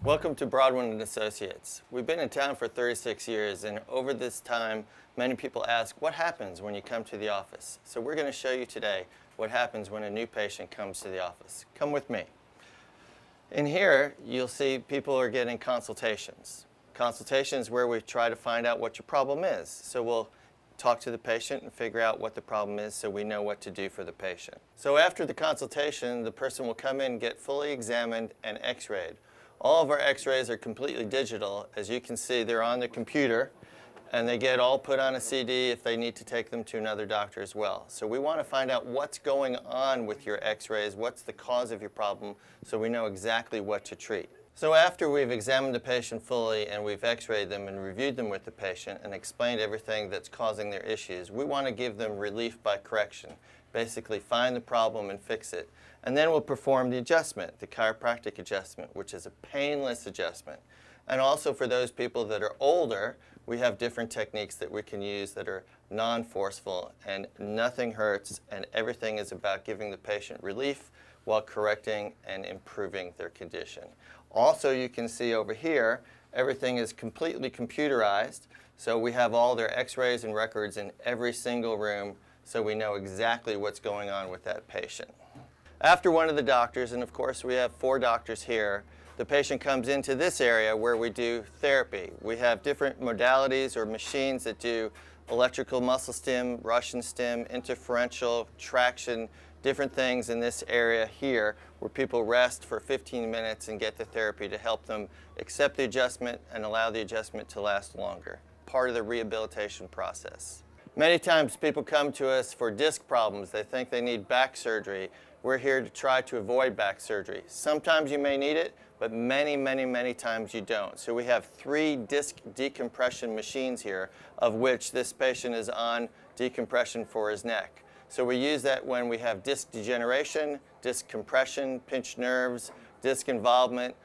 Welcome to Broadwyn & Associates. We've been in town for 36 years, and over this time, many people ask, what happens when you come to the office? So we're going to show you today what happens when a new patient comes to the office. Come with me. In here, you'll see people are getting consultations. Consultations where we try to find out what your problem is. So we'll talk to the patient and figure out what the problem is so we know what to do for the patient. So after the consultation, the person will come in, get fully examined, and x-rayed. All of our x-rays are completely digital. As you can see, they're on the computer, and they get all put on a CD if they need to take them to another doctor as well. So we want to find out what's going on with your x-rays, what's the cause of your problem, so we know exactly what to treat. So after we've examined the patient fully and we've x-rayed them and reviewed them with the patient and explained everything that's causing their issues, we want to give them relief by correction. Basically find the problem and fix it. And then we'll perform the adjustment, the chiropractic adjustment, which is a painless adjustment. And also for those people that are older, we have different techniques that we can use that are non-forceful, and nothing hurts, and everything is about giving the patient relief while correcting and improving their condition. Also, you can see over here, everything is completely computerized, so we have all their x-rays and records in every single room, so we know exactly what's going on with that patient. After one of the doctors, and of course we have 4 doctors here, the patient comes into this area where we do therapy. We have different modalities or machines that do electrical muscle stim, Russian stim, interferential, traction, different things in this area here where people rest for 15 minutes and get the therapy to help them accept the adjustment and allow the adjustment to last longer. Part of the rehabilitation process. Many times people come to us for disc problems. They think they need back surgery. We're here to try to avoid back surgery. Sometimes you may need it, but many times you don't. So we have 3 disc decompression machines here, of which this patient is on decompression for his neck. So we use that when we have disc degeneration, disc compression, pinched nerves, disc involvement.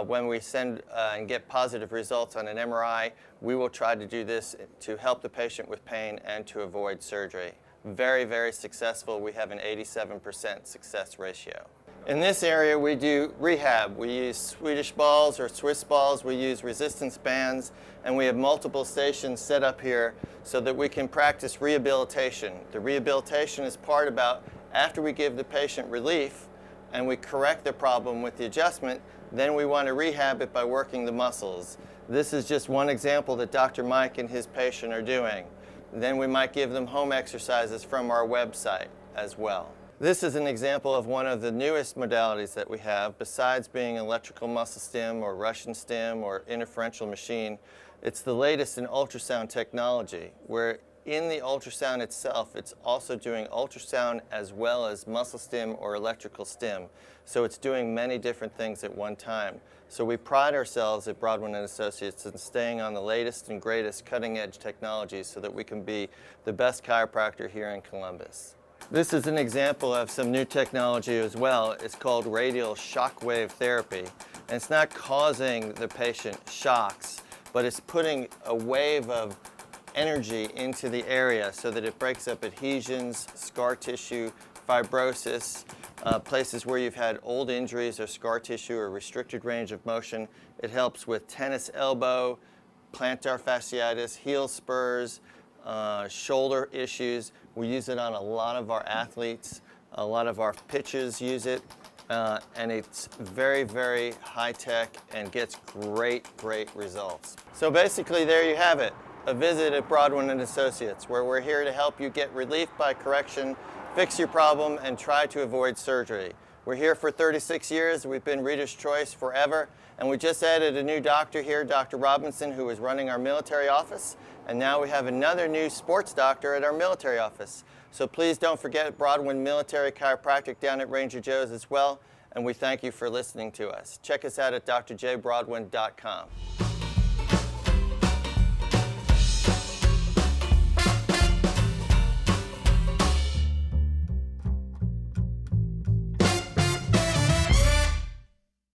When we send and get positive results on an MRI, we will try to do this to help the patient with pain and to avoid surgery. Very successful. We have an 87% success ratio. In this area, we do rehab. We use Swedish balls or Swiss balls. We use resistance bands, and we have multiple stations set up here so that we can practice rehabilitation. The rehabilitation is part about after we give the patient relief and we correct the problem with the adjustment, then we want to rehab it by working the muscles. This is just one example that Dr. Mike and his patient are doing. Then we might give them home exercises from our website as well. This is an example of one of the newest modalities that we have. Besides being electrical muscle stim or Russian stim or interferential machine, it's the latest in ultrasound technology, where in the ultrasound itself, it's also doing ultrasound as well as muscle stim or electrical stim. So it's doing many different things at one time. So we pride ourselves at Broadwyn & Associates in staying on the latest and greatest cutting-edge technologies so that we can be the best chiropractor here in Columbus. This is an example of some new technology as well. It's called Radial Shockwave therapy. And it's not causing the patient shocks, but it's putting a wave of energy into the area so that it breaks up adhesions, scar tissue, fibrosis, places where you've had old injuries or scar tissue or restricted range of motion. It helps with tennis elbow, plantar fasciitis, heel spurs, shoulder issues. We use it on a lot of our athletes. A lot of our pitches use it. And it's very high-tech and gets great results. So basically there you have it. A visit at Broadwyn & Associates, where we're here to help you get relief by correction, fix your problem, and try to avoid surgery. We're here for 36 years. We've been Reader's Choice forever. And we just added a new doctor here, Dr. Robinson, who is running our military office. And now we have another new sports doctor at our military office. So please don't forget Broadwyn Military Chiropractic down at Ranger Joe's as well. And we thank you for listening to us. Check us out at drjbroadwyn.com.